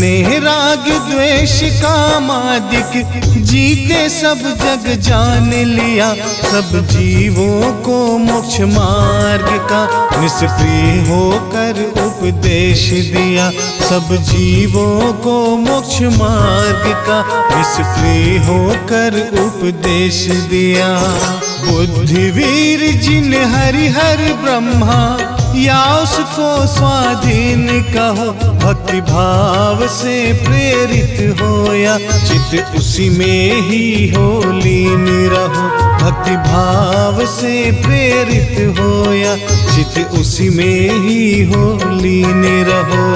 स्नेह राग द्वेष कामादिक जीते सब जग जान लिया। सब जीवों को मोक्ष मार्ग का निष्क्रिय होकर उपदेश दिया। सब जीवों को मोक्ष मार्ग का निष्क्रिय होकर उपदेश दिया। बुद्धिवीर जिन हरिहर ब्रह्मा या उसको स्वाधीन कहो, भक्ति भाव से प्रेरित हो या चित्त उसी में ही हो लीन रहो। भक्ति भाव से प्रेरित हो या चित्त उसी में ही हो लीन रहो।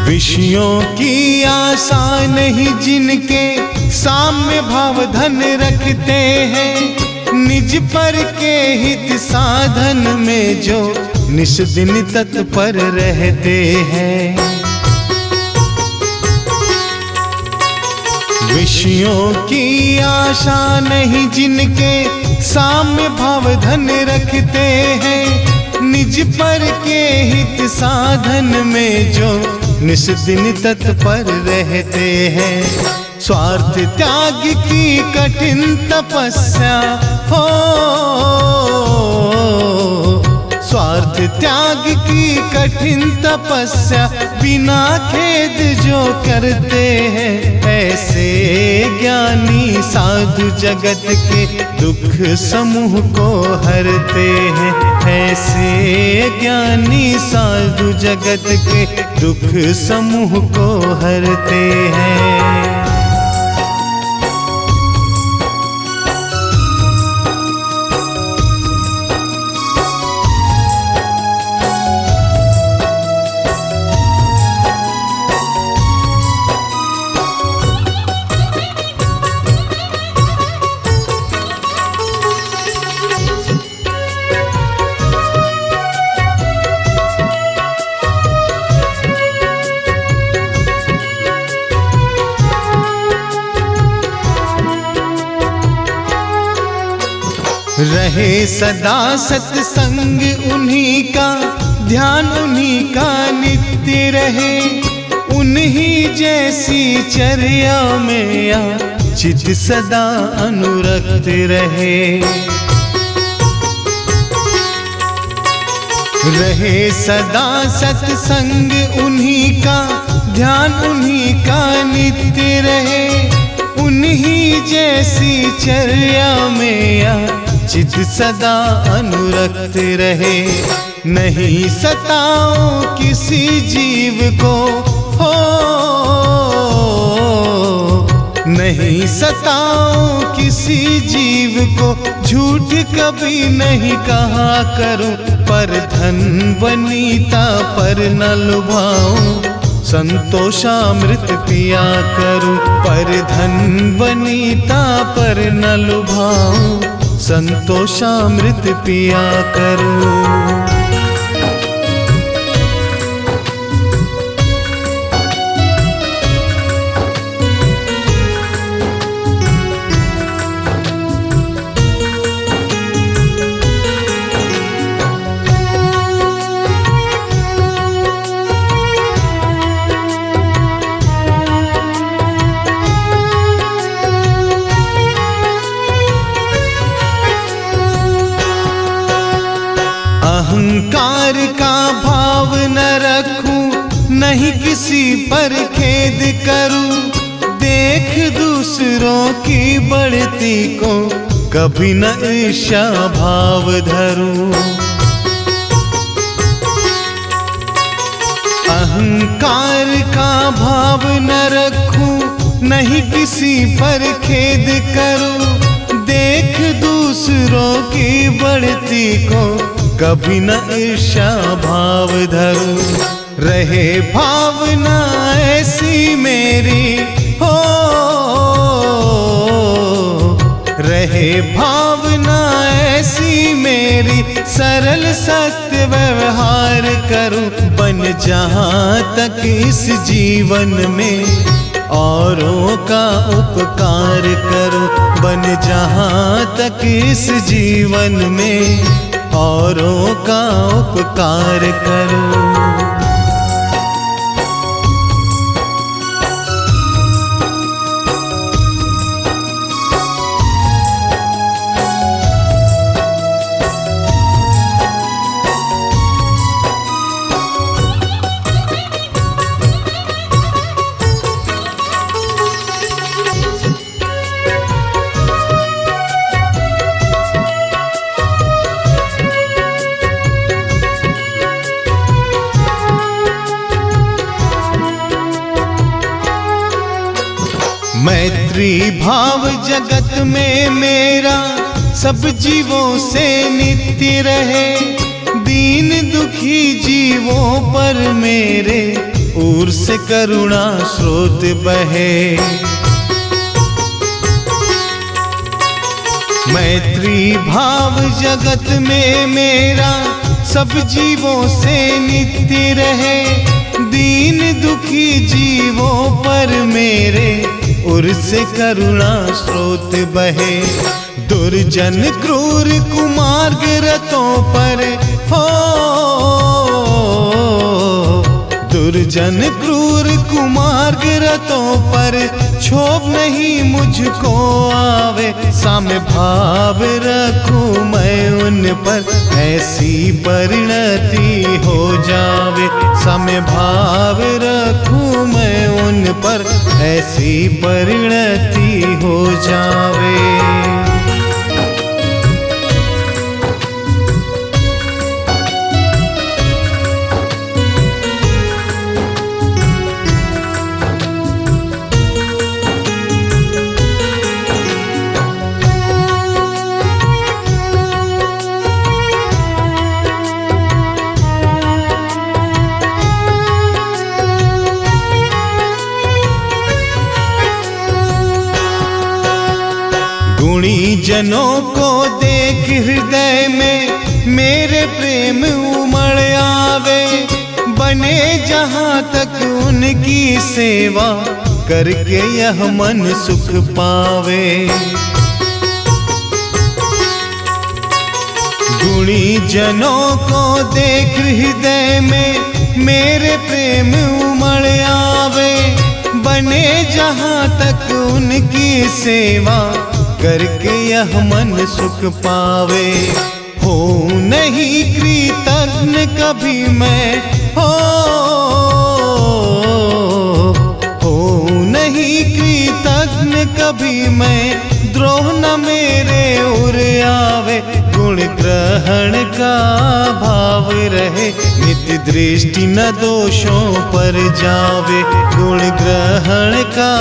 विषयों की आशा नहीं जिनके साम्य भाव धन रखते हैं। निज पर के हित साधन में जो निस दिन तत्पर रहते हैं। विषयों की आशा नहीं जिनके साम्य भाव धन रखते हैं। निज पर के हित साधन में जो निस दिन तत्पर रहते हैं। स्वार्थ त्याग की कठिन तपस्या हो, स्वार्थ त्याग की कठिन तपस्या बिना खेद जो करते हैं। ऐसे ज्ञानी साधु जगत के दुख समूह को हरते हैं। ऐसे ज्ञानी साधु जगत के दुख समूह को हरते हैं। रहे सदा सत्संग उन्हीं का, ध्यान उन्हीं का नित्य रहे। उन्हीं जैसी चर्या में या चित सदा अनुरक्त रहे। रहे सदा सत्संग उन्हीं का, ध्यान उन्हीं का नित्य रहे। उन्हीं जैसी चर्या में या चित सदा अनुरक्त रहे। नहीं सताओ किसी जीव को हो, नहीं सताओ किसी जीव को। झूठ कभी नहीं कहा करो, पर धन वनीता पर न लुभाओ। संतोषामृत पिया करूं, पर धन वनीता पर न लुभाऊं। संतोषामृत पिया करूं। अहंकार का भाव न रखूं, नहीं किसी पर खेद करूं। देख दूसरों की बढ़ती को कभी न ईर्ष्या भाव धरूं। अहंकार का भाव न रखूं, नहीं किसी पर खेद करूं। देख दूसरों की बढ़ती को कभी न ईर्ष्या भाव धरूं। रहे भावना ऐसी मेरी हो, रहे भावना ऐसी मेरी, सरल सत्य व्यवहार करूं, बन जहां तक इस जीवन में औरों का उपकार करूं, बन जहां तक इस जीवन में औरों का उपकार करूं। मैत्री भाव जगत में मेरा सब जीवों से नित्य रहे, दीन दुखी जीवों पर मेरे ओर से करुणा स्रोत बहे। मैत्री भाव जगत में मेरा सब जीवों से नित्य रहे, दीन दुखी जीवों पर मेरे उर से करुणा स्रोत बहे। दुर्जन क्रूर कुमार्ग रतों पर हो, दुर्जन क्रूर कुमार्ग रतों पर क्षोभ नहीं मुझको आवे, साम्य भाव रखूं मैं उन पर, ऐसी परिणति हो जावे, साम्य भाव रखूं मैं उन पर, ऐसी परिणति हो जावे। गुणी जनों को देख हृदय में मेरे प्रेम उमड़ आवे, बने जहां तक उनकी सेवा करके यह मन सुख पावे। गुणी जनों को देख हृदय में मेरे प्रेम उमड़ आवे, बने जहां तक उनकी सेवा करके यह मन सुख पावे। हो नहीं कृतज्ञ कभी मैं हो नहीं कृतज्ञ कभी मैं, द्रोह न मेरे उर आवे, गुण ग्रहण का भाव रहे, नित्य दृष्टि न दोषों पर जावे, गुण ग्रहण का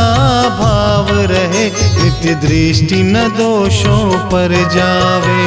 भाव रहे, नित्य दृष्टि न दोषों पर जावे।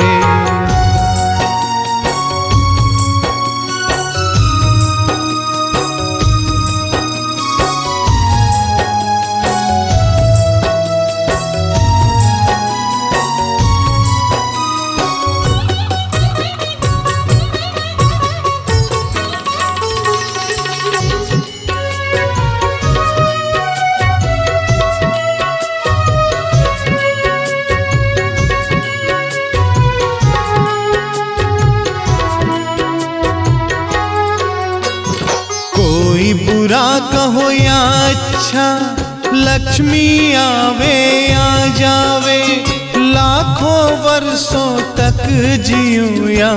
कोई बुरा कहो या अच्छा, लक्ष्मी आवे या जावे, लाखों वर्षों तक जीऊं या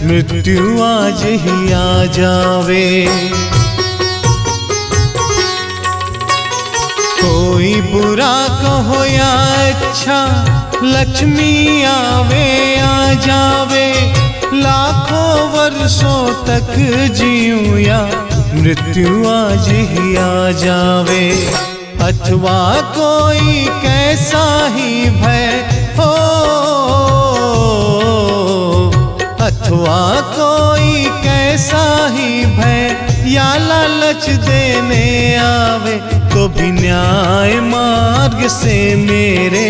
मृत्यु आज ही आ जावे। कोई बुरा कहो या अच्छा, लक्ष्मी आवे या जावे, लाखों वर्षों तक जीऊं या मृत्यु आज ही आ जावे। अथवा कोई कैसा ही भय हो, अथवा कोई कैसा ही भय या लालच देने आवे तो भी न्याय मार्ग से मेरे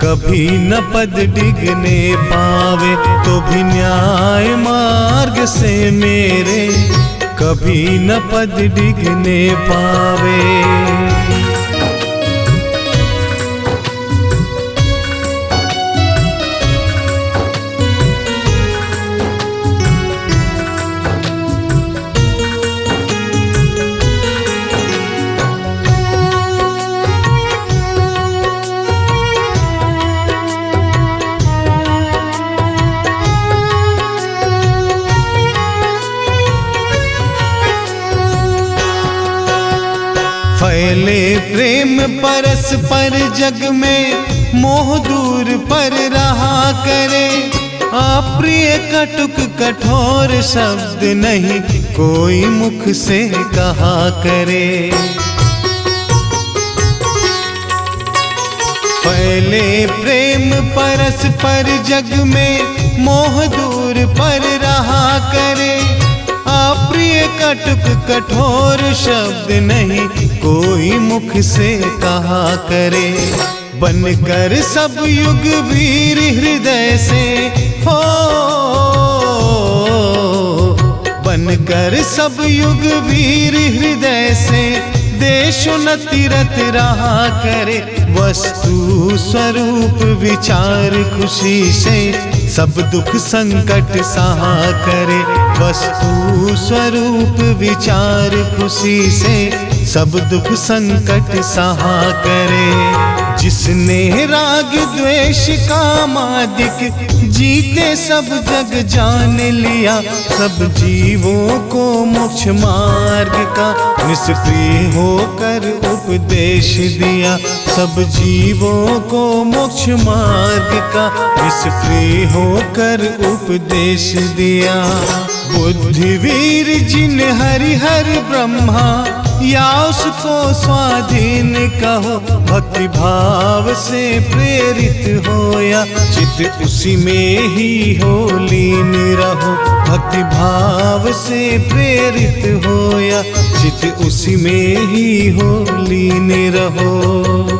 कभी न पद डिगने पावे, तो भी न्याय मार्ग से मेरे कभी न पद डिगने पावे। फैले प्रेम परस्पर जग में मोह दूर पर रहा करे, अप्रिय कटुक कठोर शब्द नहीं कोई मुख से कहा करे। फैले प्रेम परस्पर जग में मोह दूर पर रहा करे, अप्रिय कटुक कठोर शब्द नहीं कोई मुख से कहा करे। बनकर सब युग वीर हृदय से हो, बनकर सब युग वीर हृदय से देशोन्नति रत रहा करे। वस्तु स्वरूप विचार खुशी से सब दुख संकट सहा करे। वस्तु स्वरूप विचार खुशी से सब दुख संकट सहा करे। जिसने राग द्वेष कामादिक जीते सब जग जान लिया, सब जीवों को मोक्ष मार्ग का निष्प्रिय होकर उपदेश दिया। सब जीवों को मोक्ष मार्ग का निष्प्रिय होकर उपदेश दिया। बुद्धिवीर जिन हरिहर ब्रह्मा या उसको स्वाधीन कहो, भक्ति भाव से प्रेरित होया चित्त उसी में ही हो लीन रहो। भक्ति भाव से प्रेरित होया चित्त उसी में ही हो लीन रहो।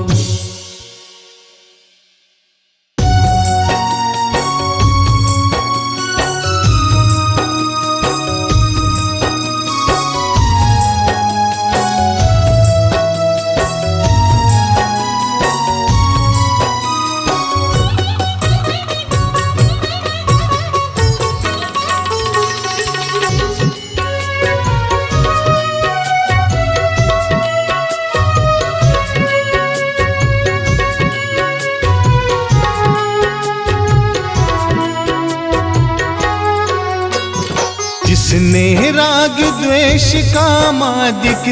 जिसने राग द्वेष कामादिक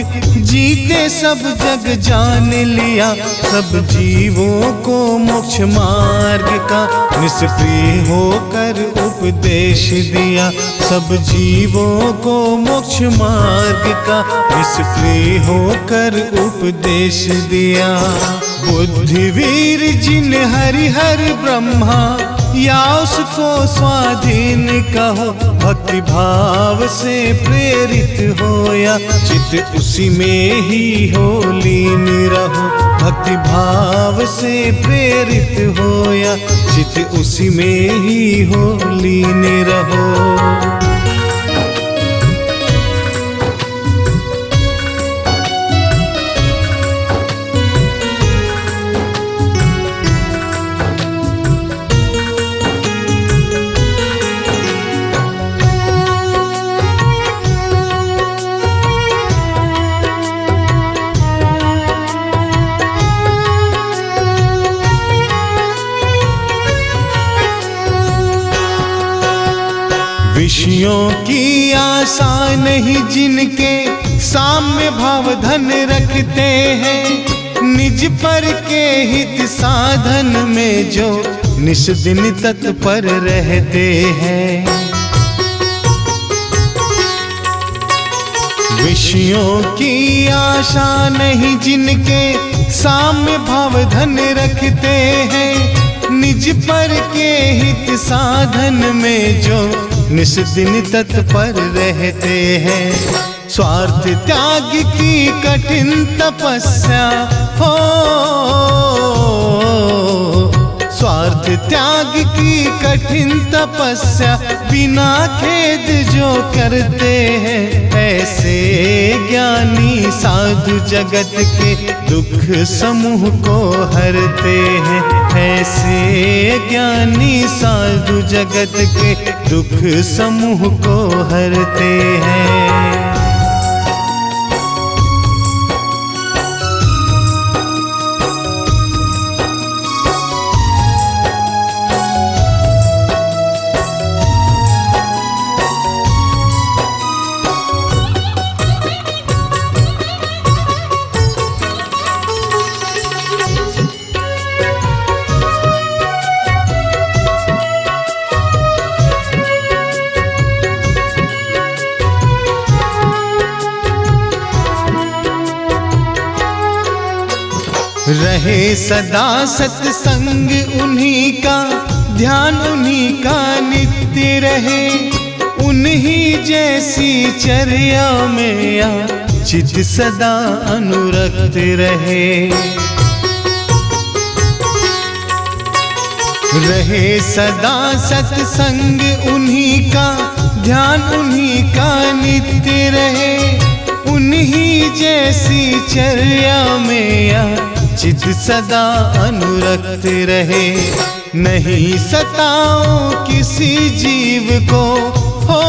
जीते सब जग जान लिया, सब जीवों को मोक्ष मार्ग का निष्प्रिय होकर उपदेश दिया। सब जीवों को मोक्ष मार्ग का निष्प्रिय होकर उपदेश दिया। बुद्धिवीर जिन हरिहर ब्रह्मा या उसको स्वाधीन कहो, भक्ति भाव से प्रेरित होया चित्त उसी में ही हो लीन रहो। भक्ति भाव से प्रेरित होया चित्त उसी में ही हो लीन रहो। विषयों की आशा नहीं जिनके साम्य भाव धन रखते हैं, निज पर के हित साधन में जो निस दिन तत्पर रहते हैं। विषयों की आशा नहीं जिनके साम्य भाव धन रखते हैं, निज पर के हित साधन में जो निस दिन तत्पर रहते हैं। स्वार्थ त्याग की कठिन तपस्या हो, स्वार्थ त्याग की कठिन तपस्या बिना खेद जो करते हैं, ऐसे ज्ञानी साधु जगत के दुख समूह को हरते हैं। ऐसे ज्ञानी साधु जगत के दुख समूह को हरते हैं। रहे सदा सत्संग उन्हीं का, ध्यान उन्हीं का नित्य रहे, उन्हीं जैसी चर्या में या चित सदा अनुरक्त रहे। रहे सदा सत्संग उन्हीं का, ध्यान उन्हीं का नित्य रहे, उन्हीं जैसी चर्या में या चित सदा अनुरक्त रहे। नहीं सताओ किसी जीव को हो,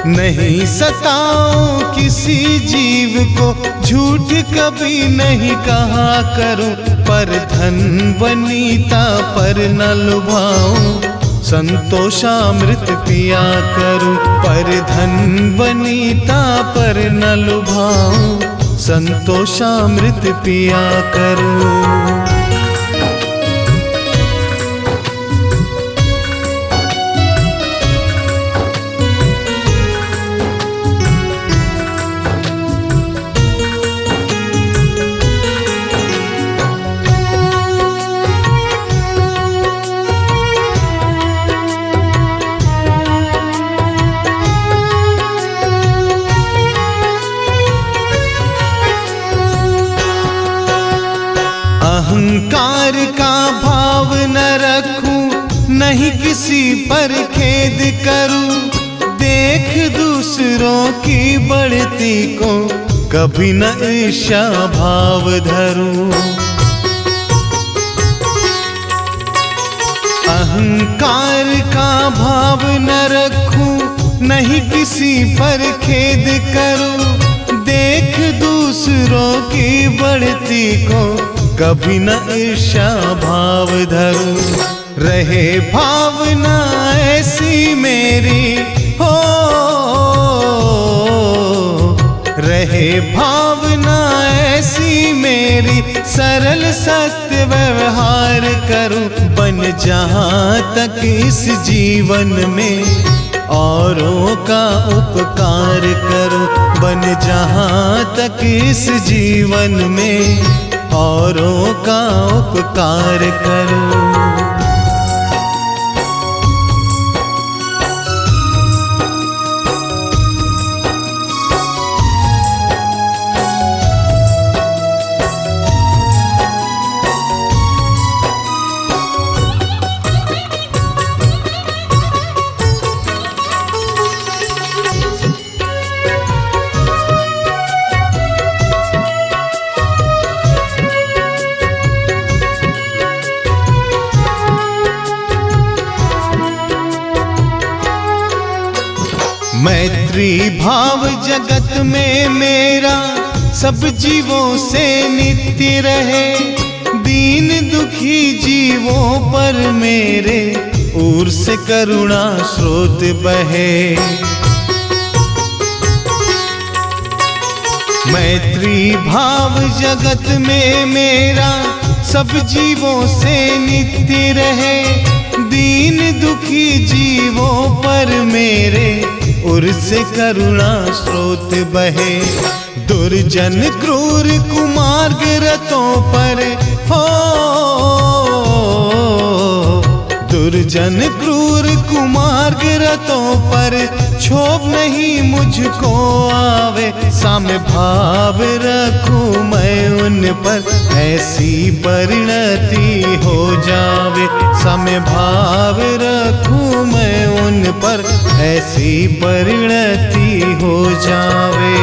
नहीं सताओ किसी जीव को, झूठ कभी नहीं कहा करो, पर धन वनीता पर न लुभाओ, संतोषामृत पिया करूं। पर धन वनीता पर न लुभाओ, संतोषामृत पिया करूं। अहंकार का भाव न रखूं, नहीं किसी पर खेद करूं, देख दूसरों की बढ़ती को कभी न ईर्ष्या भाव धरूं। अहंकार का भाव न रखूं, नहीं किसी पर खेद करूं, देख दूसरों की बढ़ती को कभी न ईर्ष्या भाव धरूं। रहे भावना ऐसी मेरी हो, रहे भावना ऐसी मेरी, सरल सत्य व्यवहार करूं, बन जहाँ तक इस जीवन में औरों का उपकार करूं, बन जहाँ तक इस जीवन में औरों का उपकार करूं। मैत्री भाव जगत में मेरा सब जीवों से नित्य रहे, दीन दुखी जीवों पर मेरे ओर से करुणा स्रोत बहे। मैत्री भाव जगत में मेरा सब जीवों से नित्य रहे, दीन दुखी जीवों पर मेरे उर से करुणा स्रोत बहे। दुर्जन क्रूर कुमार्ग रतों पर हो, दुर्जन क्रूर कुमार्ग रतों पर क्षोभ नहीं मुझको आवे, साम्य भाव रखूं मैं उन पर, ऐसी परिणति हो जावे। साम्य भाव रखूं मैं उन पर, ऐसी परिणति हो जावे।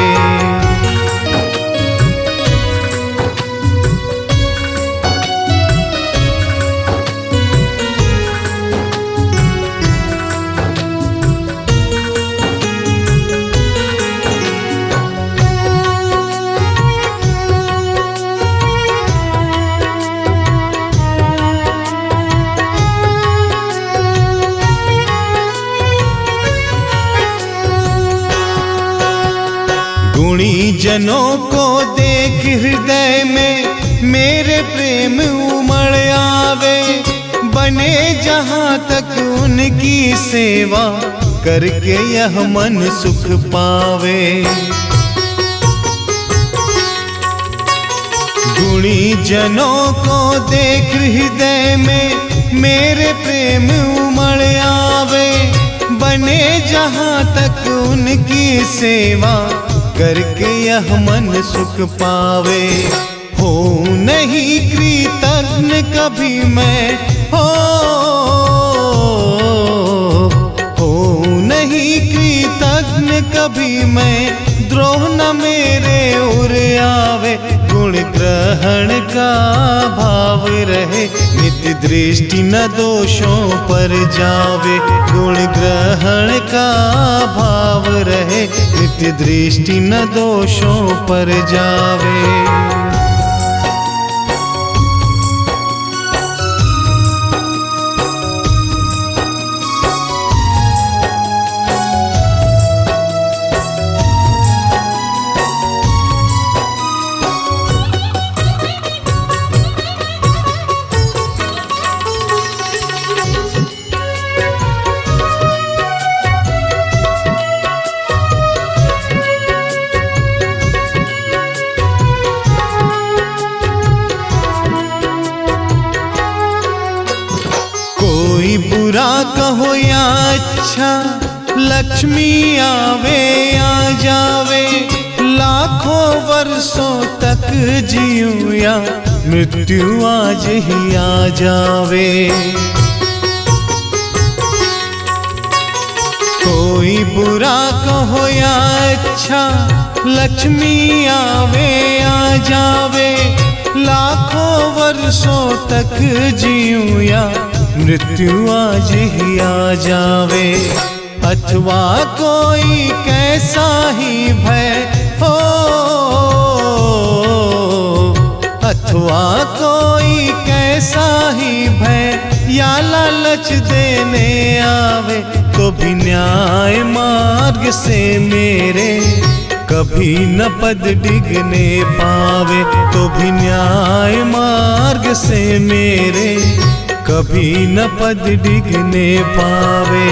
गुणी जनों को देख हृदय में मेरे प्रेम उमड़ आवे, बने जहाँ तक उनकी सेवा करके यह मन सुख पावे। गुणी जनों को देख हृदय में मेरे प्रेम उमड़ आवे, बने जहाँ तक उनकी सेवा करके यह मन सुख पावे। हो नहीं कृतज्ञ कभी मैं, हो नहीं कृतज्ञ कभी मैं, द्रोह न मेरे उर आवे। गुण ग्रहण का भाव रहे, नित्य दृष्टि न दोषों पर जावे। गुण ग्रहण का भाव रहे, नित्य दृष्टि न दोषों पर जावे। कोई बुरा कहो या अच्छा, लक्ष्मी आवे या जावे। लाखों वर्षों तक जीऊं या मृत्यु आज ही आ जावे। कोई बुरा कहो या अच्छा, लक्ष्मी आवे या जावे। लाखों वर्षों तक जीऊं या मृत्यु आज ही आ जावे। अथवा कोई कैसा ही भय हो, अथवा कोई कैसा ही भय या लालच देने आवे, तो भी न्याय मार्ग से मेरे कभी न पद डिगने पावे। तो भी न्याय मार्ग से मेरे कभी न पद डिगने पावे।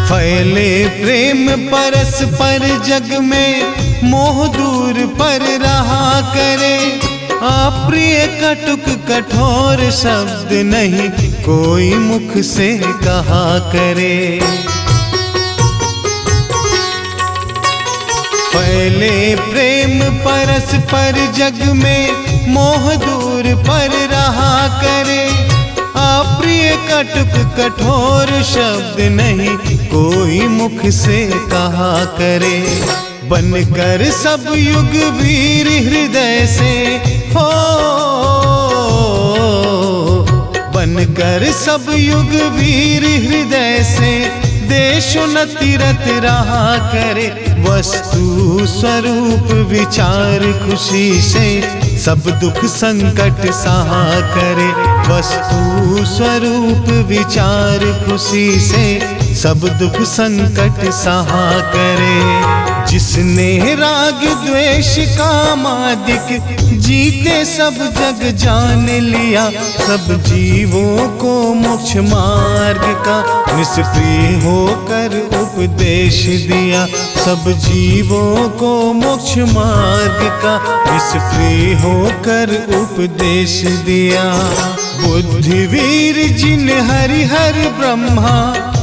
फैले प्रेम परस्पर जग में, मोह दूर पर रहा करे। अप्रिय कटुक कठोर शब्द नहीं कोई मुख से कहा करे। फैले प्रेम परस्पर जग में, मोह दूर पर रहा करे। अप्रिय कटुक कठोर शब्द नहीं कोई मुख से कहा करे। बनकर सब युग वीर हृदय से हो, बनकर सब युग वीर हृदय से देशोन्नति रत रहा करे। वस्तु स्वरूप विचार खुशी से सब दुख संकट सहा करे। वस्तु स्वरूप विचार खुशी से सब दुख संकट सहा करे। जिसने राग द्वेष कामादिक जीते सब जग जान लिया, सब जीवों को मोक्ष मार्ग का निष्प्रिय होकर उपदेश दिया। सब जीवों को मोक्ष मार्ग का निष्प्रिय होकर उपदेश दिया। बुद्धिवीर जिन हरिहर ब्रह्मा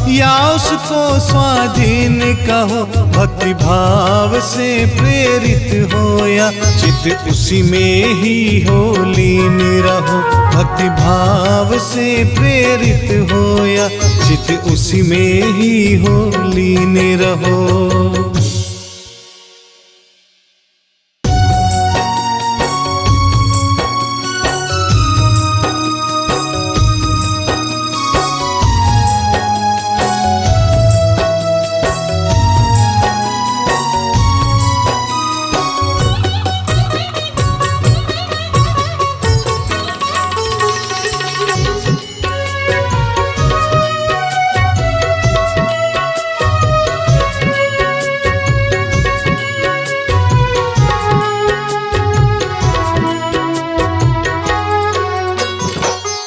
या उसको स्वाधीन कहो, भक्ति भाव से प्रेरित होया, चित्त उसी में ही हो लीन रहो। भक्ति भाव से प्रेरित होया, चित्त उसी में ही हो लीन रहो।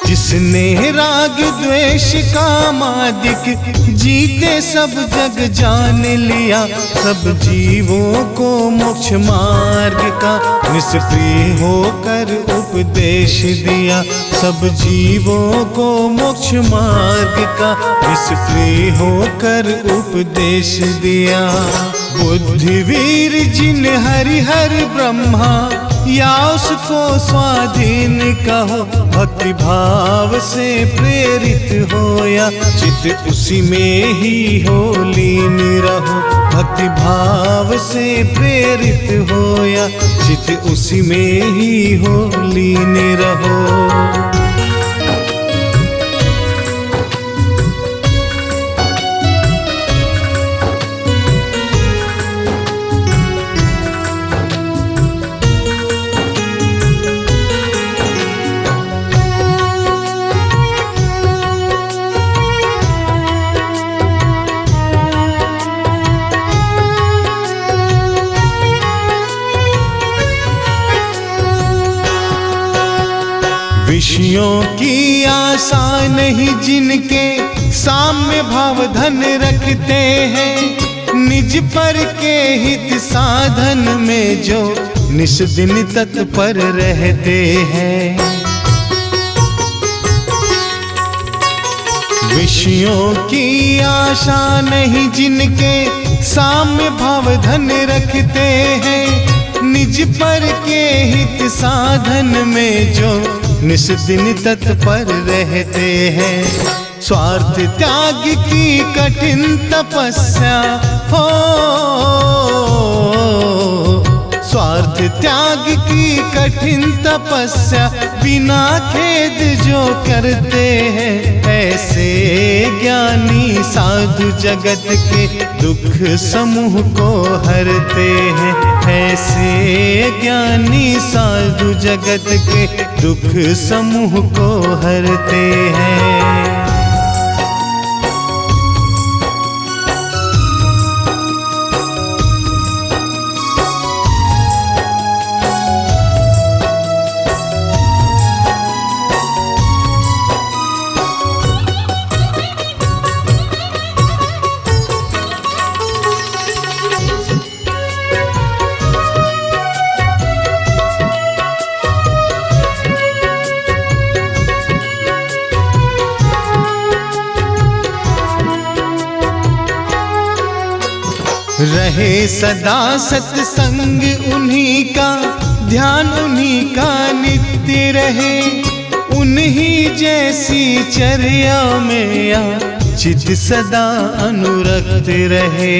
जिसने राग द्वेष कामादिक जीते सब जग जान लिया, सब जीवों को मोक्ष मार्ग का निष्प्रिय होकर उपदेश दिया। सब जीवों को मोक्ष मार्ग का निष्प्रिय होकर उपदेश दिया। बुद्धिवीर जिन हरिहर ब्रह्मा या उसको स्वाधीन कहो, भक्ति भाव से प्रेरित होया, चित्त उसी में ही हो लीन रहो। भक्ति भाव से प्रेरित होया, चित्त उसी में ही हो लीन रहो। विषयों की आशा नहीं जिनके साम्य भाव धन रखते हैं, निज पर के हित साधन में जो निस दिन तत्पर रहते हैं। विषयों की आशा नहीं जिनके साम्य भाव धन रखते हैं, निज पर के हित साधन में जो निस दिन तत्पर रहते हैं। स्वार्थ त्याग की कठिन तपस्या हो, स्वार्थ त्याग की कठिन तपस्या बिना खेद जो करते हैं, ऐसे ज्ञानी साधु जगत के दुख समूह को हरते हैं। ऐसे ज्ञानी साधु जगत के दुख समूह को हरते हैं। रहे सदा सत्संग उन्हीं का, ध्यान उन्हीं का नित्य रहे, उन्हीं जैसी चर्या में या चित सदा अनुरक्त रहे।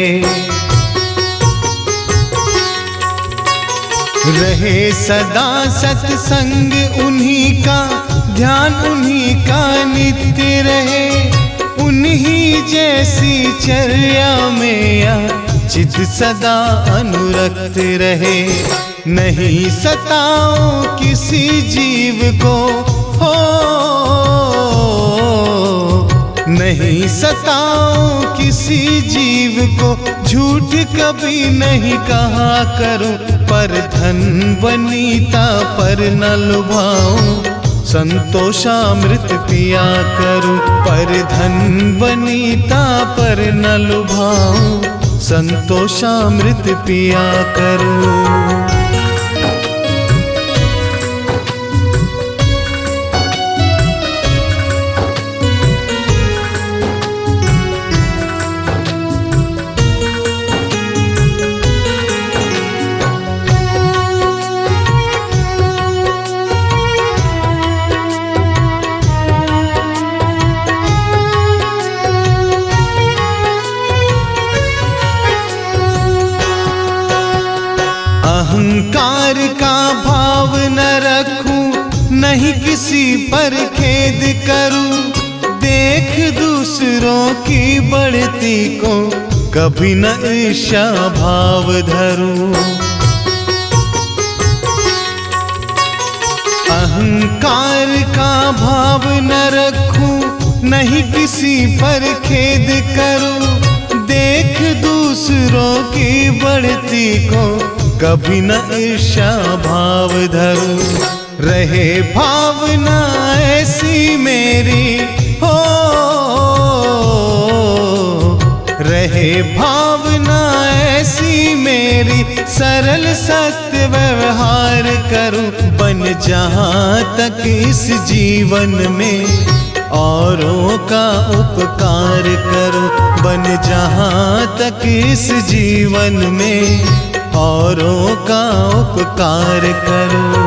रहे सदा सत्संग उन्हीं का, ध्यान उन्हीं का नित्य रहे, उन्हीं जैसी चर्या में या चित सदा अनुरक्त रहे। नहीं सताओ किसी जीव को हो, नहीं सताऊं किसी जीव को, झूठ कभी नहीं कहा करूं, पर धन वनीता पर न लुभाऊं, संतोषामृत पिया करूं, पर धन वनीता पर न लुभाऊं, संतोषामृत पिया करूं। अहंकार का भाव न रखूं, नहीं किसी पर खेद करूं, देख दूसरों की बढ़ती को कभी न ईर्ष्या भाव धरूं। अहंकार का भाव न रखूं, नहीं किसी पर खेद करूं, देख दूसरों की बढ़ती को कभी न ईर्ष्या भाव धरूं। रहे भावना ऐसी मेरी हो, रहे भावना ऐसी मेरी, सरल सत्य व्यवहार करूं, बन जहां तक इस जीवन में औरों का उपकार करूं, बन जहां तक इस जीवन में औरों का उपकार करूं।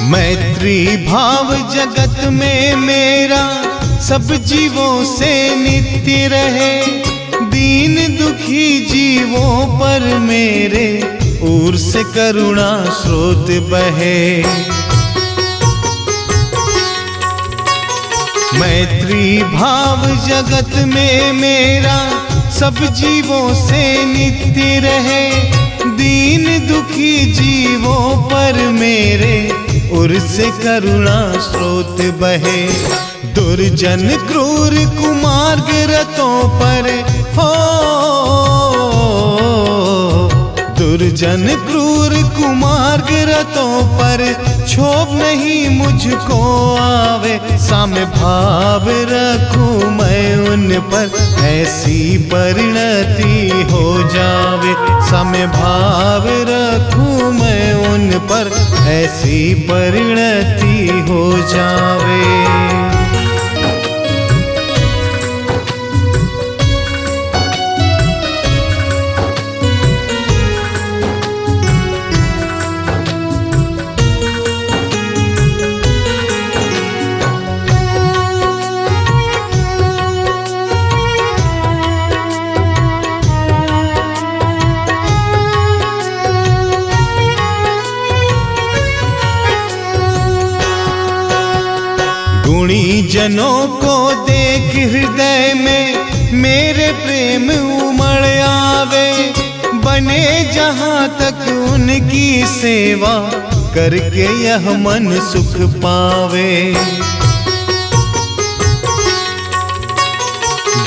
मैत्री भाव जगत में मेरा सब जीवों से नित्य रहे, दीन दुखी जीवों पर मेरे ओर से करुणा स्रोत बहे। मैत्री भाव जगत में मेरा सब जीवों से नित्य रहे, दीन दुखी जीवों पर मेरे उर से करुणा स्रोत बहे। दुर्जन क्रूर कुमार्ग रतों पर हो, दुर्जन क्रूर कुमार्ग रतों पर क्षोभ नहीं मुझको आवे, साम्य भाव रखूं मैं उन पर, ऐसी परिणति हो जावे, साम्य भाव रखूं मैं उन पर, ऐसी परिणति हो जावे। गुणी जनों को देख हृदय में मेरे प्रेम उमड़ आवे, बने जहां तक उनकी सेवा करके यह मन सुख पावे।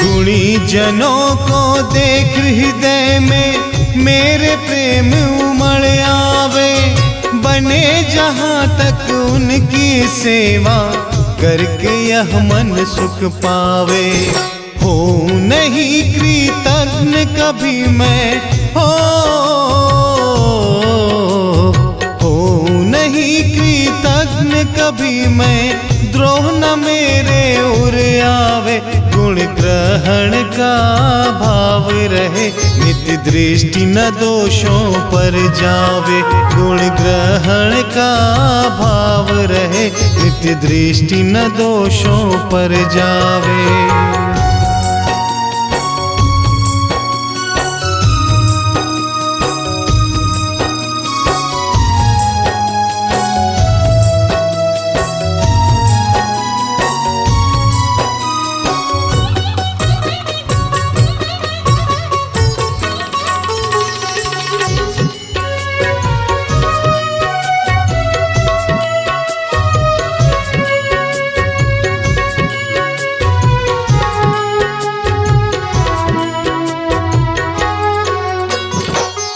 गुणी जनों को देख हृदय में मेरे प्रेम उमड़ आवे, बने जहां तक उनकी सेवा करके यह मन सुख पावे। हो नहीं कृतज्ञ कभी मैं हो नहीं कृतज्ञ कभी मैं, द्रोह न मेरे उर आवे, गुण ग्रहण का भाव रहे नित्य नित्य दृष्टि न दोषों पर जावे, गुण ग्रहण का भाव रहे, नित्य दृष्टि न दोषों पर जावे।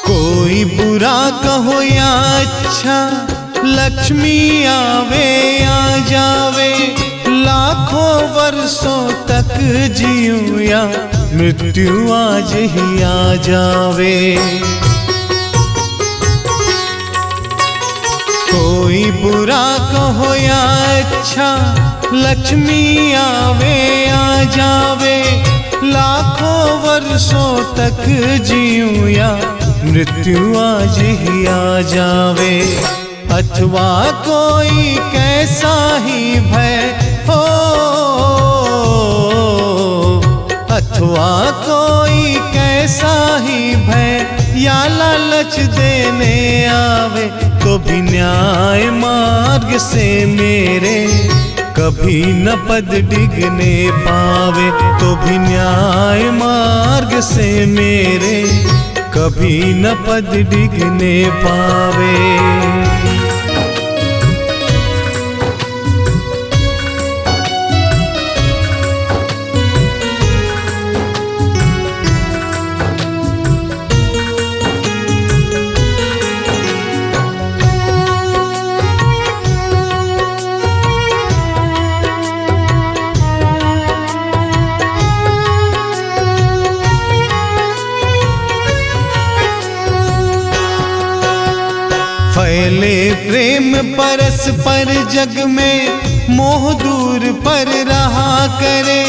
कोई बुरा कहो या अच्छा, लक्ष्मी आवे या जावे, लाखों वर्षों तक जीऊं या मृत्यु आज ही आ जावे। कोई बुरा कहो या अच्छा, लक्ष्मी आवे या जावे, लाखों वर्षों तक जीऊं या मृत्यु आज ही आ जावे। अथवा कोई कैसा ही भय हो, अथवा कोई कैसा ही भय या लालच देने आवे, तो भी न्याय मार्ग से मेरे कभी न पद डिगने पावे, तो भी न्याय मार्ग से मेरे कभी न पद डिगने पावे। फैले प्रेम परस्पर जग में, मोह दूर पर रहा करे,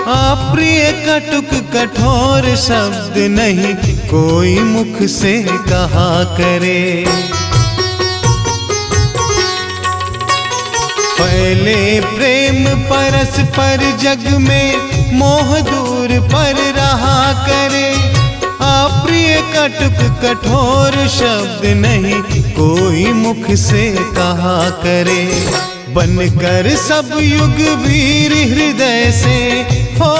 अप्रिय कटुक कठोर शब्द नहीं कोई मुख से कहा करे। फैले प्रेम परस्पर जग में, मोह दूर पर रहा करे, अप्रिय कटुक कठोर शब्द नहीं कोई मुख से कहा करे। बनकर सब युग वीर हृदय से हो,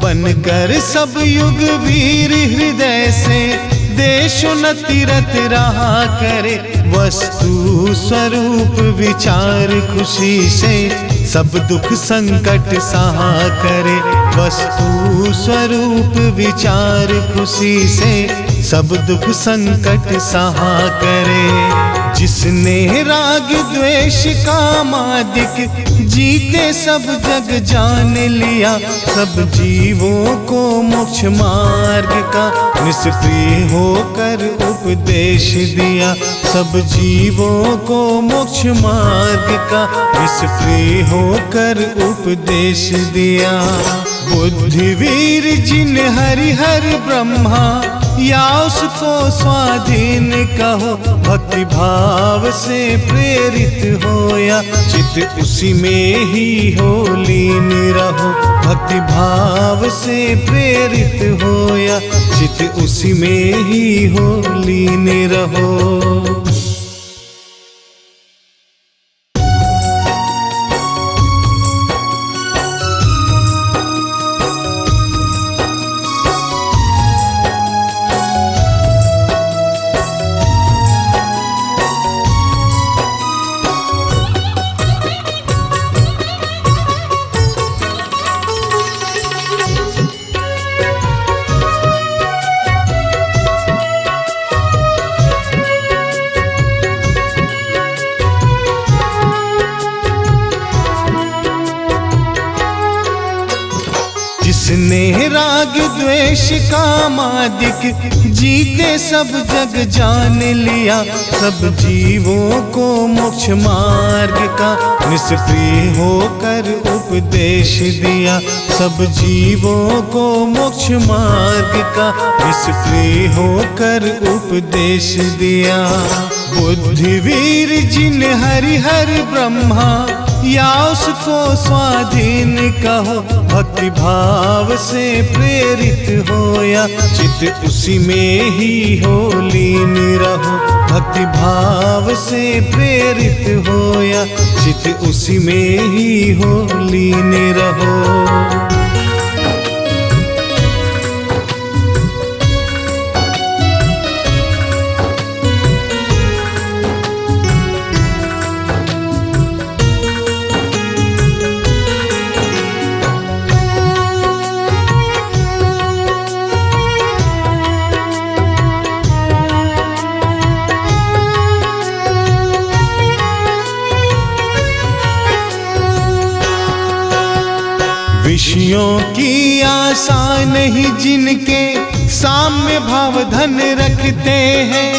बनकर सब युग वीर हृदय से, देशोन्नति रत रहा करे, वस्तु स्वरूप विचार खुशी से सब दुख संकट सहा करे, वस्तु स्वरूप विचार खुशी से सब दुख संकट सहा करे। जिसने राग द्वेष कामादिक जीते सब जग जान लिया, सब जीवों को मोक्ष मार्ग का निष्प्रिय होकर उपदेश दिया, सब जीवों को मोक्ष मार्ग का निष्प्रिय होकर उपदेश दिया। बुद्धिवीर जिन हरिहर ब्रह्मा या उसको स्वाधीन कहो, भक्ति भाव से प्रेरित हो या चित उसी में ही हो लीन रहो, भक्ति भाव से प्रेरित हो या चित उसी में ही हो लीन रहो। जिसने राग द्वेष कामादिक जीते सब जग जान लिया, सब जीवों को मोक्ष मार्ग का निष्क्रिय होकर उपदेश दिया। सब जीवों को मोक्ष मार्ग का निष्क्रिय होकर उपदेश दिया। बुद्धिवीर जिन हरिहर ब्रह्मा या उसको स्वाधीन कहो, भक्ति भाव से प्रेरित हो या चित्त उसी में ही हो लीन रहो। भक्ति भाव से प्रेरित हो या चित्त उसी में ही हो लीन रहो। विषयों की आशा नहीं जिनके साम्य भाव धन रखते हैं,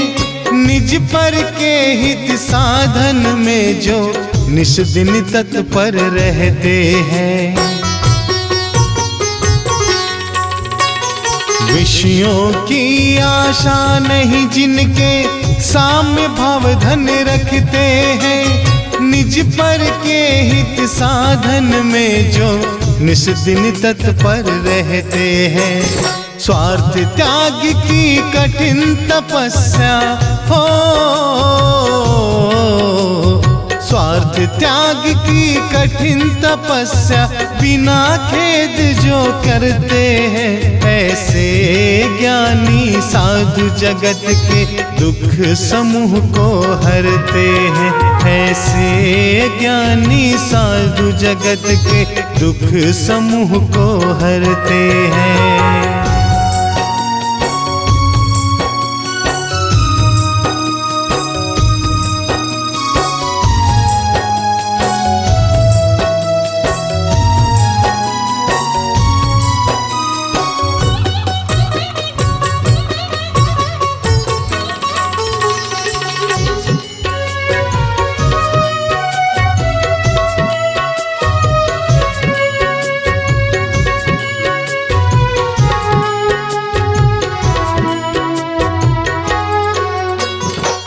निज पर के हित साधन में जो निस दिन तत्पर रहते हैं। विषयों की आशा नहीं जिनके साम्य भाव धन रखते हैं, निज पर के हित साधन में जो निस दिन तत्पर रहते हैं। स्वार्थ त्याग की कठिन तपस्या हो, स्वार्थ त्याग की कठिन तपस्या बिना खेद जो करते हैं, ऐसे ज्ञानी साधु जगत के दुख समूह को हरते हैं। ऐसे ज्ञानी साधु जगत के दुख समूह को हरते हैं।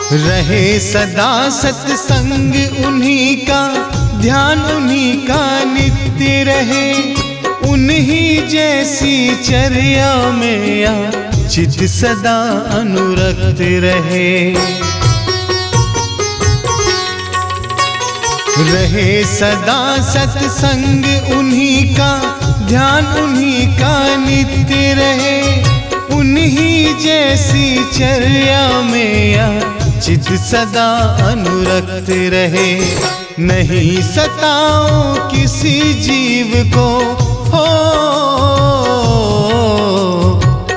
रहे सदा सत्संग उन्हीं का, ध्यान उन्हीं का नित्य रहे, उन्हीं जैसी चर्या में या चित सदा अनुरक्त रहे। रहे सदा सत्संग उन्हीं का, ध्यान उन्हीं का नित्य रहे, उन्हीं जैसी चर्या में या चित सदा अनुरक्त रहे। नहीं सताओ किसी जीव को हो,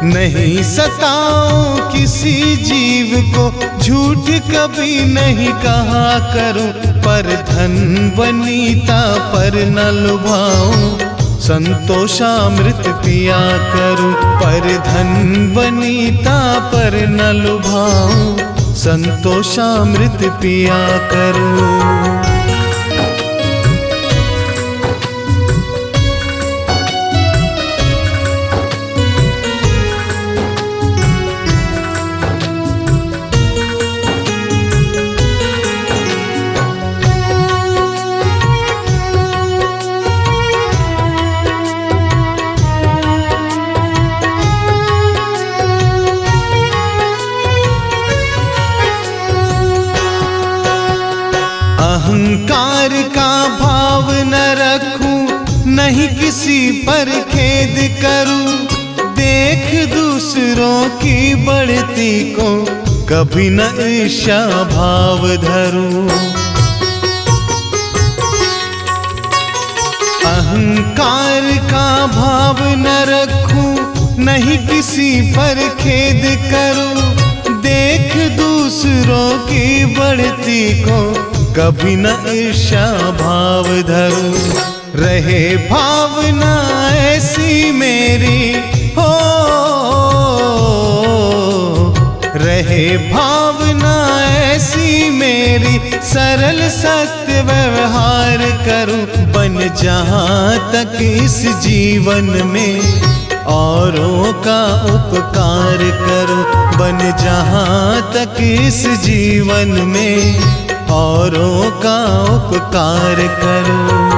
नहीं सताओ किसी जीव को, झूठ कभी नहीं कहा करो, पर धन वनीता पर न लुभाऊं, संतोषामृत पिया करूं। पर धन वनीता पर न लुभाऊं, संतोषामृत पिया करूं। अहंकार का भाव न रखूं, नहीं किसी पर खेद करूं, देख दूसरों की बढ़ती को कभी न ईर्ष्या भाव धरूं। अहंकार का भाव न रखूं, नहीं किसी पर खेद करूं, देख दूसरों की बढ़ती को कभी न ईर्ष्या भाव धरूं। रहे भावना ऐसी मेरी हो, भावना ऐसी मेरी, सरल सत्य व्यवहार करूं, बन जहाँ तक इस जीवन में औरों का उपकार करूं, बन जहाँ तक इस जीवन में औरों का उपकार करूं।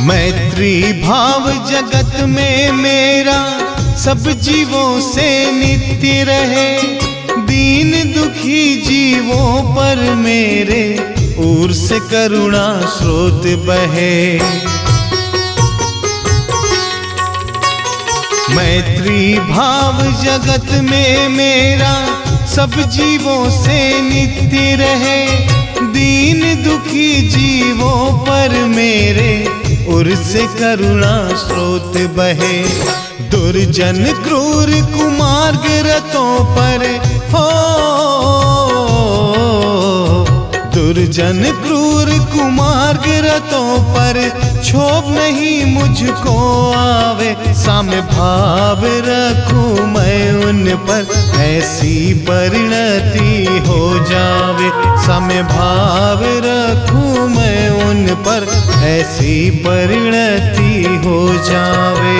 मैत्री भाव जगत में मेरा सब जीवों से नित्य रहे, दीन दुखी जीवों पर मेरे ओर से करुणा स्रोत बहे। मैत्री भाव जगत में मेरा सब जीवों से नित्य रहे, दीन दुखी जीवों पर मेरे उर से करुणा स्रोत बहे। दुर्जन क्रूर कुमार्ग रतों पर हो, दुर्जन क्रूर कुमार्ग रतों पर क्षोभ नहीं मुझको आवे, साम्य भाव रखूं मैं उन पर, ऐसी परिणति हो जावे। साम्य भाव रखूं मैं उन पर, ऐसी परिणति हो जावे।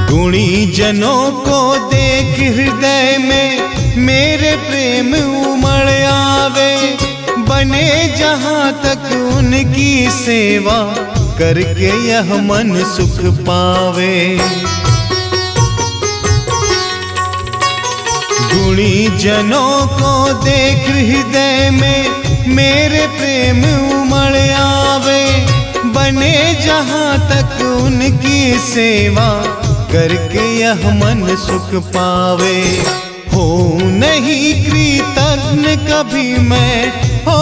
गुणी जनों को देख हृदय में मेरे प्रेम उमड़ आवे, बने जहाँ तक उनकी सेवा करके यह मन सुख पावे। गुणी जनों को देख हृदय में मेरे प्रेम उमड़ आवे, बने जहाँ तक उनकी सेवा करके यह मन सुख पावे। हो नहीं कृतज्ञ कभी मैं, हो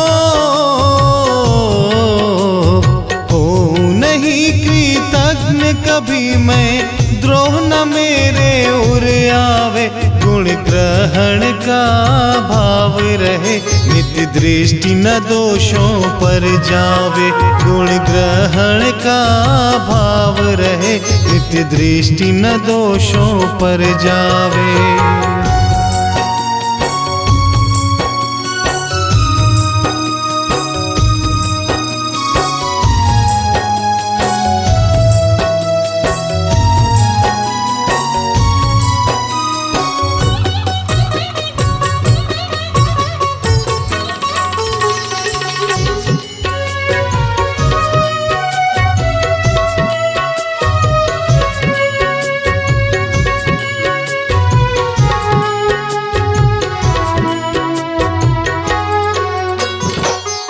नहीं कृतज्ञ कभी मैं, द्रोह न मेरे उर आवे। गुण ग्रहण का भाव रहे, नित्य दृष्टि न दोषों पर जावे। गुण ग्रहण का भाव रहे, नित्य दृष्टि न दोषों पर जावे।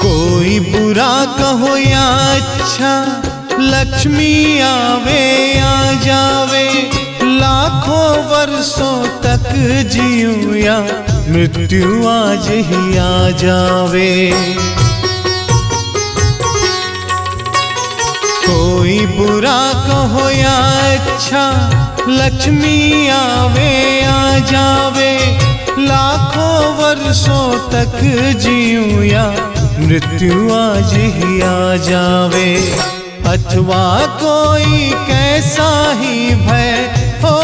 कोई बुरा कहो या अच्छा, लक्ष्मी आवे या जावे, लाखों वर्षों तक जीऊं या मृत्यु आज ही आ जावे। कोई बुरा कहो या अच्छा, लक्ष्मी आवे या जावे, लाखों वर्षों तक जीऊं या मृत्यु आज ही आ जावे। अथवा कोई कैसा ही भय हो,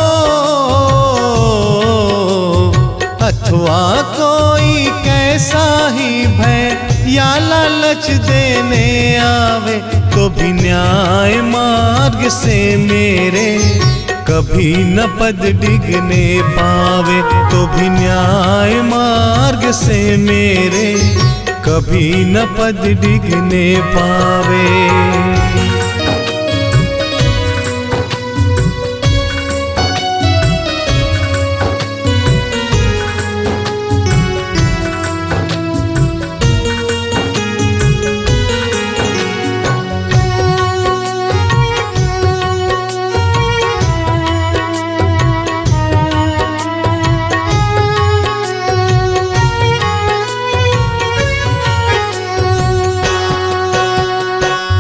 अथवा कोई कैसा ही भय या लालच देने आवे, तो भी न्याय मार्ग से मेरे कभी न पद डिगने पावे, तो भी न्याय मार्ग से मेरे कभी न पद डिगने पावे।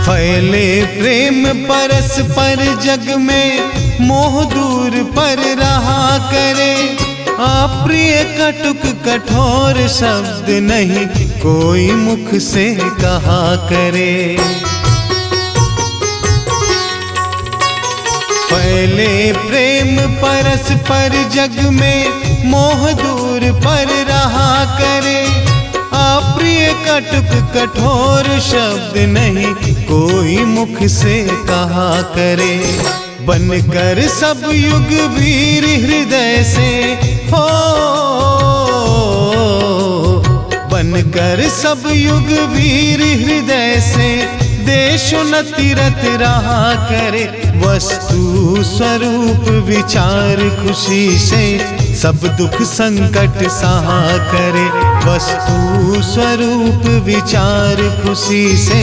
फैले प्रेम परस्पर जग में, मोह दूर पर रहा करे। अप्रिय कटुक कठोर शब्द नहीं कोई मुख से कहा करे। फैले प्रेम परस्पर जग में, मोह दूर पर रहा करे। अप्रिय कटुक कठोर शब्द नहीं कोई मुख से कहा करे। बनकर सब युग वीर हृदय से हो, बनकर सब युग वीर हृदय से, देशोन्नति रत रहा करे। वस्तु स्वरूप विचार खुशी से, सब दुख संकट सहा करे। वस्तु स्वरूप विचार खुशी से,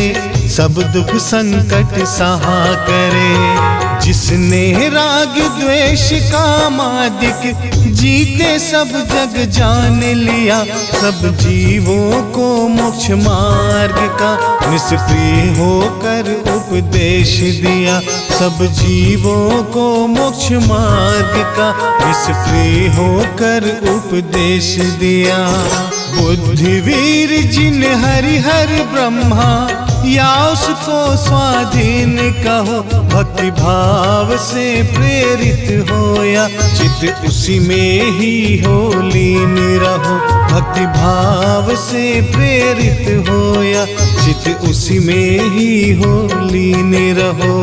सब दुख संकट सहा करे। जिसने राग द्वेष कामादिक जीते सब जग जान लिया, सब जीवों को मोक्ष मार्ग का निष्प्रिय होकर उपदेश दिया। सब जीवों को मोक्ष मार्ग का निष्प्रिय होकर उपदेश दिया। बुद्धिवीर जिन हरिहर ब्रह्मा, या उसको स्वाधीन कहो। भक्ति भाव से प्रेरित हो, या चित्त उसी में ही हो लीन रहो। भक्ति भाव से प्रेरित हो, या चित्त उसी में ही हो लीन रहो।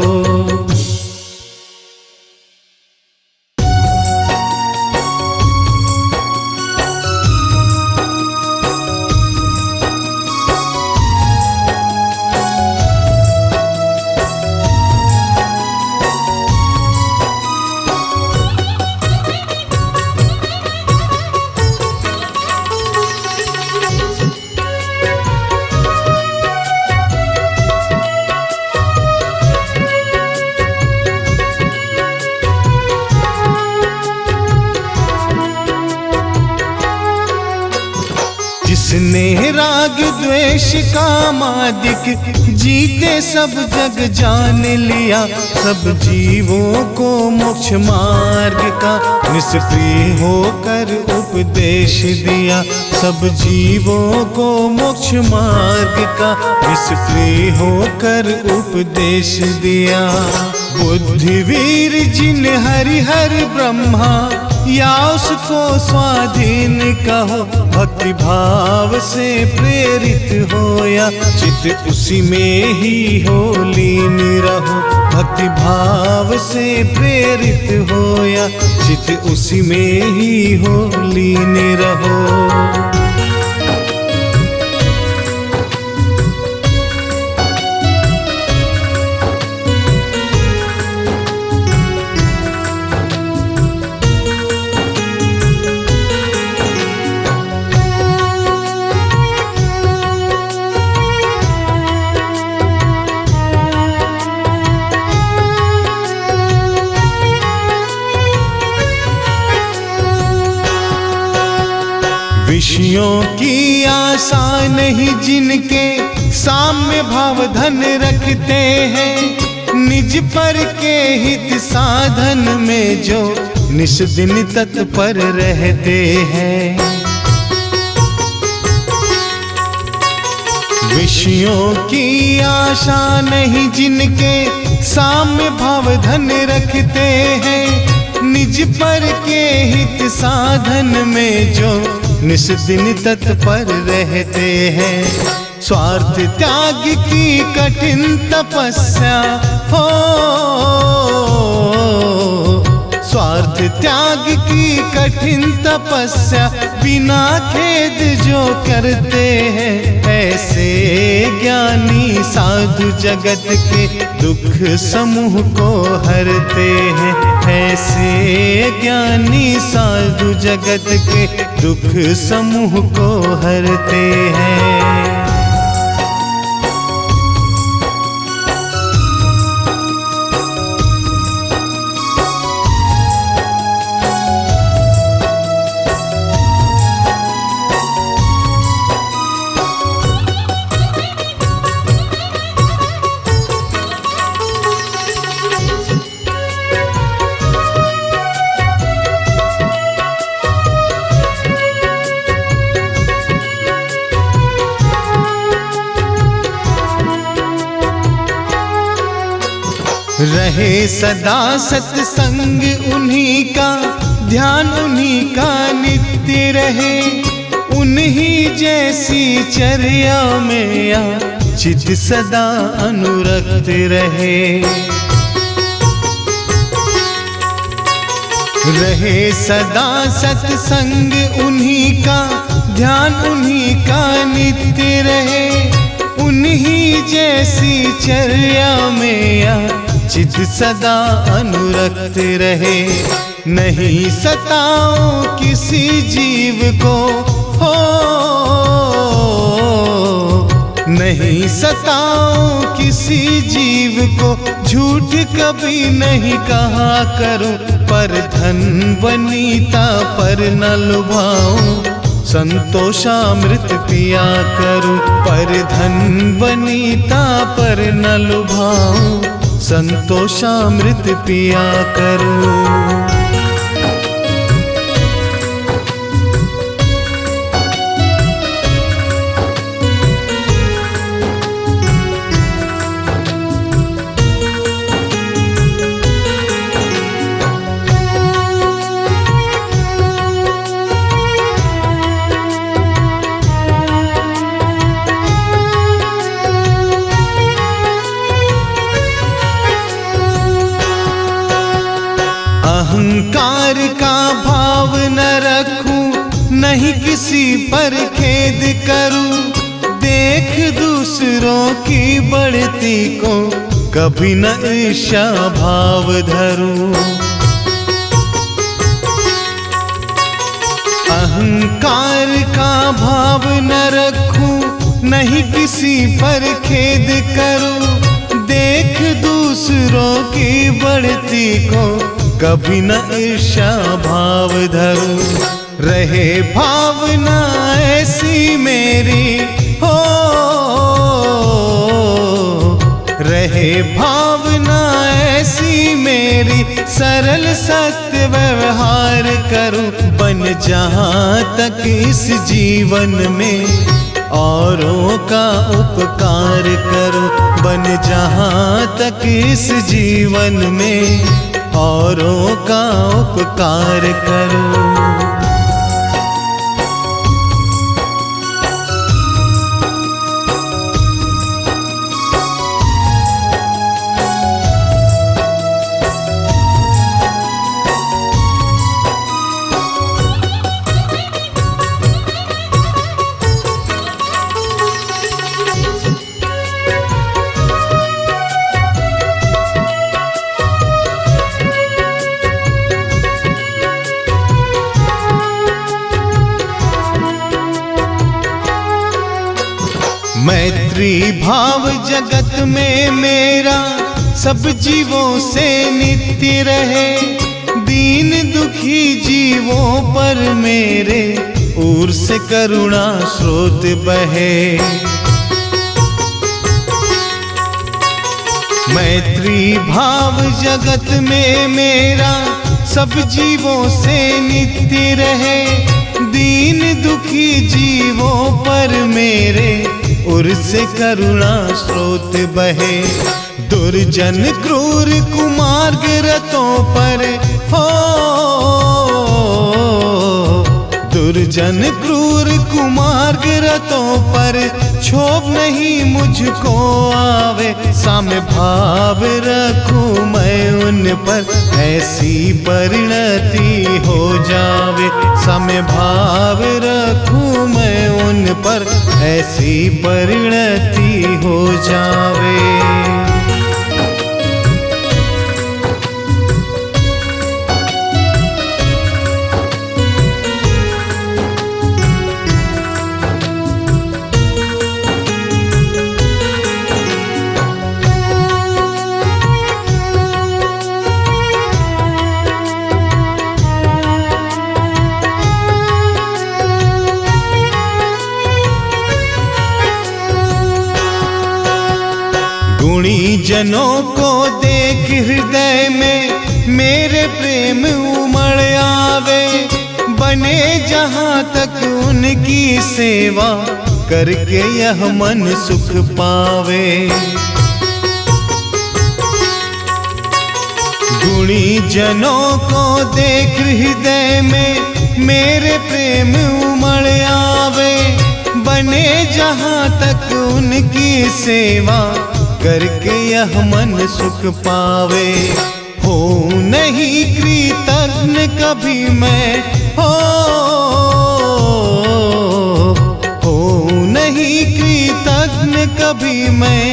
जिसने राग द्वेष कामादिक जीते सब जग जान लिया। सब जीवों को मोक्ष मार्ग का निष्प्रिय होकर उपदेश दिया। सब जीवों को मोक्ष मार्ग का निष्प्रिय होकर उपदेश दिया। बुद्धिवीर जिन हरिहर ब्रह्मा, या उसको स्वाधीन कहो। भक्ति भाव से प्रेरित हो, या चित्त उसी में ही हो लीन रहो। भक्ति भाव से प्रेरित हो, या चित्त उसी में ही हो लीन रहो। विषयों की आशा नहीं जिनके, साम्य भाव धन रखते हैं। निज पर के हित साधन में जो निस दिन तत्पर रहते हैं। विषयों की आशा नहीं जिनके, साम्य भाव धन रखते हैं। निज पर के हित साधन में जो निस दिन तत्पर रहते हैं। स्वार्थ त्याग की कठिन तपस्या हो, त्याग की कठिन तपस्या बिना खेद जो करते हैं, ऐसे ज्ञानी साधु जगत के दुख समूह को हरते हैं। ऐसे ज्ञानी साधु जगत के दुख समूह को हरते हैं। रहे सदा सत्संग उन्हीं का, ध्यान उन्हीं का नित्य रहे, उन्हीं जैसी चर्या में या चित सदा अनुरक्त रहे। रहे सदा सत्संग उन्हीं का, ध्यान उन्हीं का नित्य रहे, उन्हीं जैसी चर्या में या चित सदा अनुरक्त रहे। नहीं सताओ किसी जीव को हो, नहीं सताओ किसी जीव को, झूठ कभी नहीं कहा करो, पर धन वनीता पर न लुभाओ, संतोषामृत पिया करो। पर धन वनीता पर न लुभाओ, संतोषामृत पिया करो। अहंकार का भाव न रखूं, नहीं किसी पर खेद करूं, देख दूसरों की बढ़ती को कभी न ईर्ष्या भाव धरूं। अहंकार का भाव न रखूं, नहीं किसी पर खेद करूं, देख दूसरों की बढ़ती को कभी न ईर्ष्या भाव धरूं। रहे भावना ऐसी मेरी हो, रहे भावना ऐसी मेरी, सरल सत्य व्यवहार करूं, बन जहाँ तक इस जीवन में औरों का उपकार करूं, बन जहाँ तक इस जीवन में औरों का उपकार करो। मैत्री भाव जगत में मेरा सब जीवों से नित्य रहे, दीन दुखी जीवों पर मेरे ओर से करुणा स्रोत बहे। मैत्री भाव जगत में मेरा सब जीवों से नित्य रहे, दीन दुखी जीवों पर मेरे उर से करुणा स्रोत बहे। दुर्जन क्रूर कुमार्ग रतों पर हो, दुर्जन क्रूर कुमार्ग रतों पर क्षोभ नहीं मुझको आवे। साम्य भाव रखूं मैं उन पर, ऐसी परिणति हो जावे। साम्य भाव रखूं मैं उन पर, ऐसी परिणति हो जावे। गुणी जनों को देख हृदय में मेरे प्रेम उमड़ आवे। बने जहाँ तक उनकी सेवा, करके यह मन सुख पावे। गुणी जनों को देख हृदय में मेरे प्रेम उमड़ आवे। बने जहाँ तक उनकी सेवा, करके यह मन सुख पावे। हो नहीं कृतज्ञ कभी मैं, हो नहीं कृतज्ञ कभी मैं,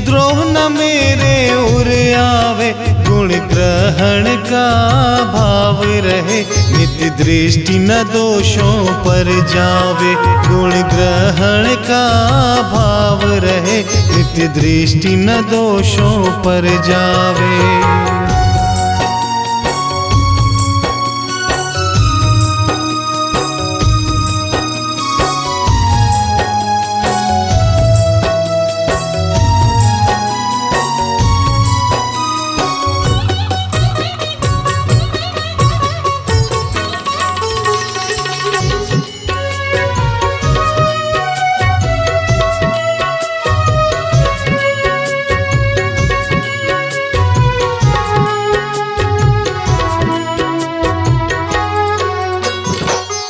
द्रोह न मेरे उर आवे। गुण ग्रहण का भाव रहे, नित्य दृष्टि न दोषों पर जावे। गुण ग्रहण का भाव रहे, नित्य दृष्टि न दोषों पर जावे।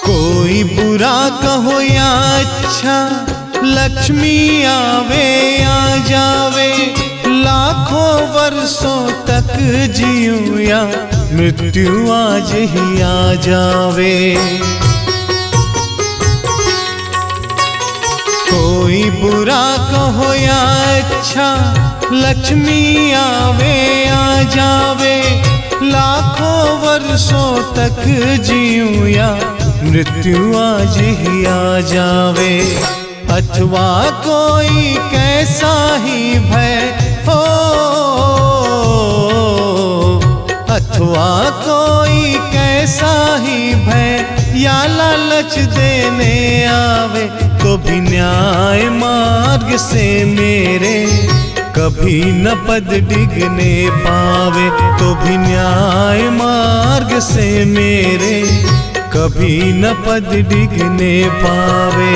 कोई बुरा कहो या अच्छा, लक्ष्मी आवे या जावे। लाखों वर्षों तक जीऊं या मृत्यु आज ही आ जावे। कोई बुरा कहो या अच्छा, लक्ष्मी आवे या जावे। लाखों वर्षों तक जीऊं या मृत्यु आज ही आ जावे। अथवा कोई कैसा ही भय हो, अथवा कोई कैसा ही भय या लालच देने आवे। तो भी न्याय मार्ग से मेरे कभी न पद डिगने पावे। तो भी न्याय मार्ग से मेरे कभी न पद डिगने पावे।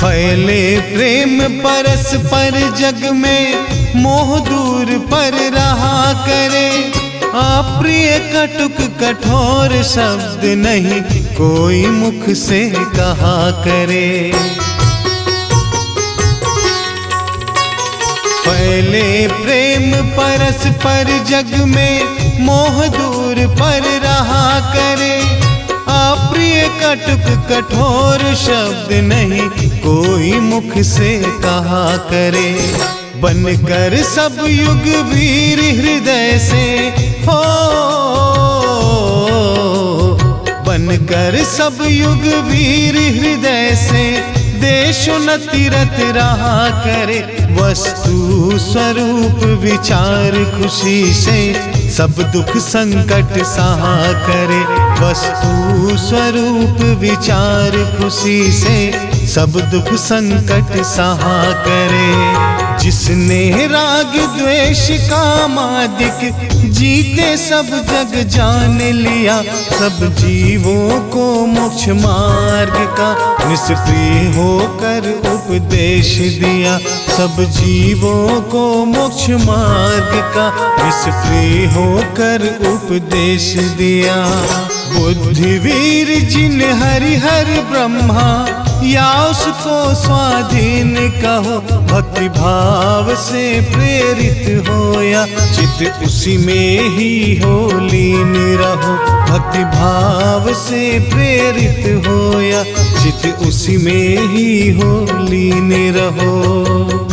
फैले प्रेम परस्पर जग में, मोह दूर पर रहा करे। अप्रिय कटुक कठोर शब्द नहीं, कोई मुख से कहा करे। फैले प्रेम परस्पर जग में, मोह दूर पर रहा करे। अप्रिय कटुक कठोर शब्द नहीं, कोई मुख से कहा करे। बनकर सब युग वीर हृदय से हो, बनकर सब युग वीर हृदय से देशोन्नति रत रहा करे। वस्तु स्वरूप विचार खुशी से सब दुख संकट सहा करे। वस्तु स्वरूप विचार खुशी से सब दुख संकट सहा करे। जिसने राग द्वेष कामादिक जीते सब जग जान लिया, सब जीवों को मोक्ष मार्ग का निष्क्रिय होकर उपदेश दिया। सब जीवों को मोक्ष मार्ग का निष्क्रिय होकर उपदेश दिया। बुद्धिवीर जिन हरिहर ब्रह्मा या उसको स्वाधीन कहो, भक्ति भाव से प्रेरित होया चित उसी में ही हो लीन रहो। भक्ति भाव से प्रेरित होया चित उसी में ही हो लीन रहो।